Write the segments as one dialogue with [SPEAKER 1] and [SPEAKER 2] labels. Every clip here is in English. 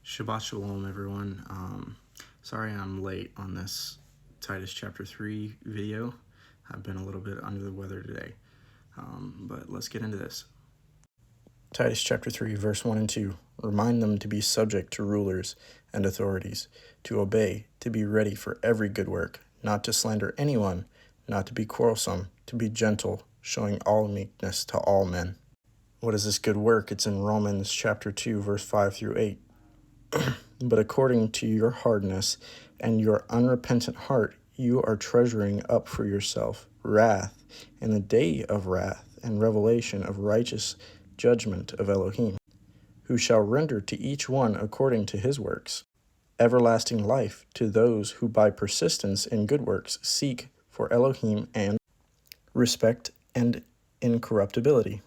[SPEAKER 1] Shabbat Shalom, everyone. Sorry I'm late on this Titus Chapter 3 video. I've been a little bit under the weather today, but let's get into this. Titus Chapter 3, verse 1 and 2. Remind them to be subject to rulers and authorities, to obey, to be ready for every good work, not to slander anyone, not to be quarrelsome, to be gentle, showing all meekness to all men. What is this good work? It's in Romans chapter 2, verse 5 through 8. But according to your hardness and your unrepentant heart, you are treasuring up for yourself wrath in the day of wrath and revelation of righteous judgment of Elohim, who shall render to each one according to his works, everlasting life to those who by persistence in good works seek for Elohim and respect and incorruptibility.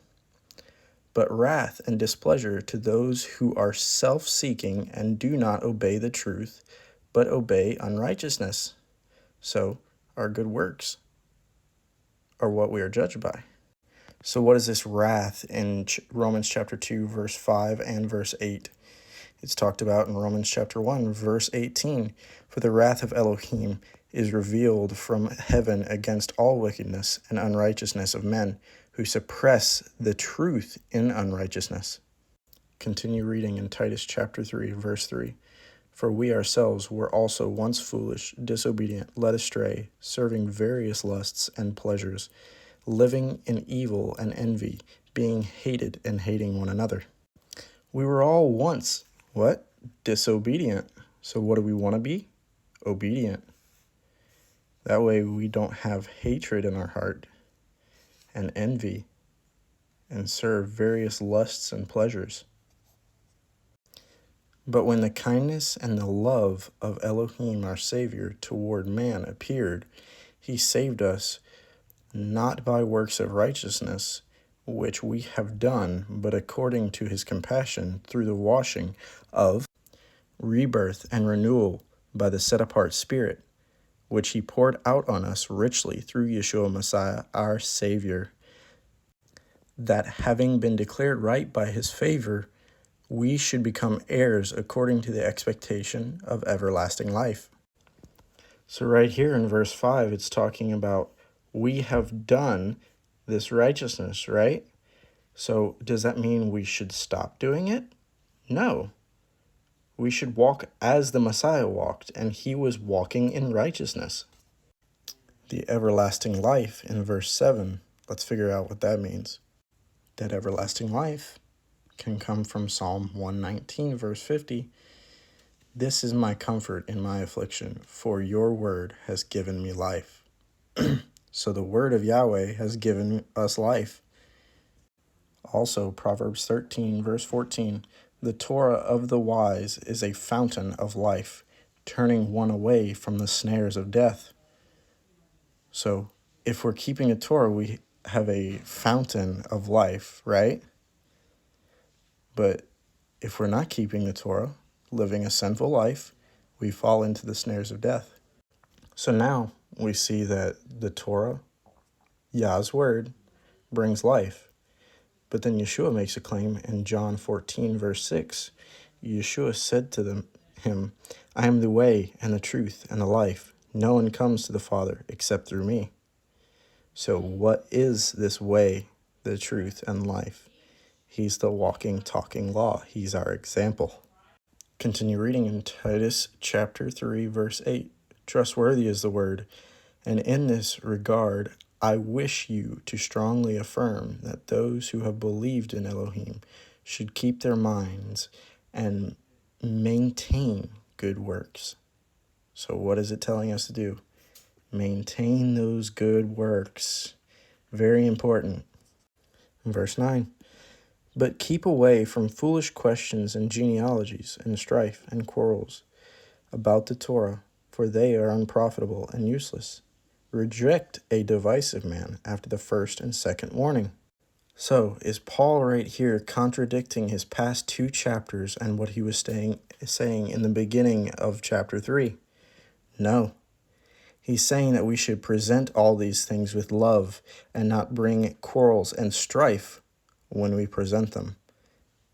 [SPEAKER 1] But wrath and displeasure to those who are self-seeking and do not obey the truth, but obey unrighteousness. So our good works are what we are judged by. So what is this wrath in Romans chapter 2, verse 5 and verse 8? It's talked about in Romans chapter 1, verse 18. For the wrath of Elohim is revealed from heaven against all wickedness and unrighteousness of men, who suppress the truth in unrighteousness. Continue reading in Titus chapter 3, verse 3. For we ourselves were also once foolish, disobedient, led astray, serving various lusts and pleasures, living in evil and envy, being hated and hating one another. We were all once, what? Disobedient. So what do we want to be? Obedient. That way we don't have hatred in our heart and envy, and serve various lusts and pleasures. But when the kindness and the love of Elohim our Savior toward man appeared, he saved us not by works of righteousness, which we have done, but according to his compassion through the washing of rebirth and renewal by the set-apart Spirit, which he poured out on us richly through Yeshua Messiah our Savior, that having been declared right by his favor, we should become heirs according to the expectation of everlasting life. So right here in verse 5, it's talking about we have done this righteousness, right? So does that mean we should stop doing it? No. We should walk as the Messiah walked, and he was walking in righteousness. The everlasting life in verse 7, let's figure out what that means. That everlasting life can come from Psalm 119, verse 50. This is my comfort in my affliction, for your word has given me life. So the word of Yahweh has given us life. Also, Proverbs 13, verse 14. The Torah of the wise is a fountain of life, turning one away from the snares of death. So if we're keeping a Torah, we have a fountain of life, right? But if we're not keeping the Torah, living a sinful life, we fall into the snares of death. So now we see that the Torah, Yah's word, brings life. But then Yeshua makes a claim in John 14, verse 6. Yeshua said to him, I am the way and the truth and the life. No one comes to the Father except through me. So what is this way, the truth, and life? He's the walking, talking law. He's our example. Continue reading in Titus chapter 3, verse 8. Trustworthy is the word, and in this regard I wish you to strongly affirm that those who have believed in Elohim should keep their minds and maintain good works. So what is it telling us to do? Maintain those good works. Very important. Verse 9. But keep away from foolish questions and genealogies and strife and quarrels about the Torah, for they are unprofitable and useless. Reject a divisive man after the first and second warning. So, is Paul right here contradicting his past 2 chapters and what he was saying in the beginning of chapter 3? No. He's saying that we should present all these things with love and not bring quarrels and strife when we present them.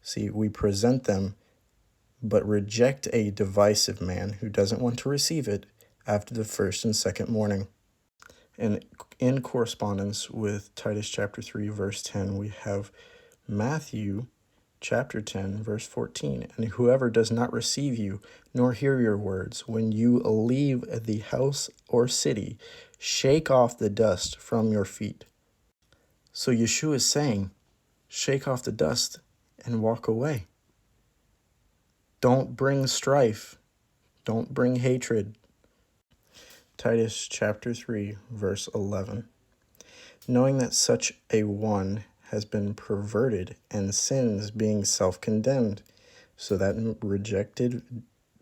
[SPEAKER 1] See, we present them but reject a divisive man who doesn't want to receive it after the first and second morning. And in correspondence with Titus chapter 3, verse 10, we have Matthew chapter 10, verse 14. And whoever does not receive you, nor hear your words, when you leave the house or city, shake off the dust from your feet. So Yeshua is saying, shake off the dust and walk away. Don't bring strife. Don't bring hatred. Titus chapter 3, verse 11. Knowing that such a one has been perverted and sins, being self-condemned, so that rejected,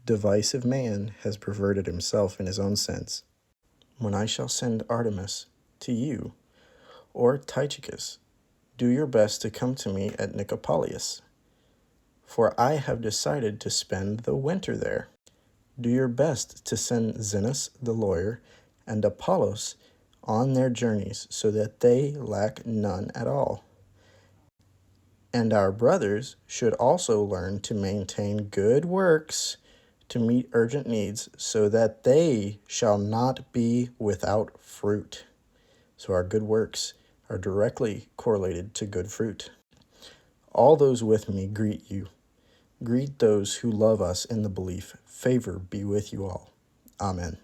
[SPEAKER 1] divisive man has perverted himself in his own sense. When I shall send Artemis to you, or Tychicus, do your best to come to me at Nicopolis, for I have decided to spend the winter there. Do your best to send Zenas the lawyer and Apollos on their journeys, so that they lack none at all. And our brothers should also learn to maintain good works to meet urgent needs, so that they shall not be without fruit. So our good works are directly correlated to good fruit. All those with me greet you. Greet those who love us in the belief. Favor be with you all. Amen.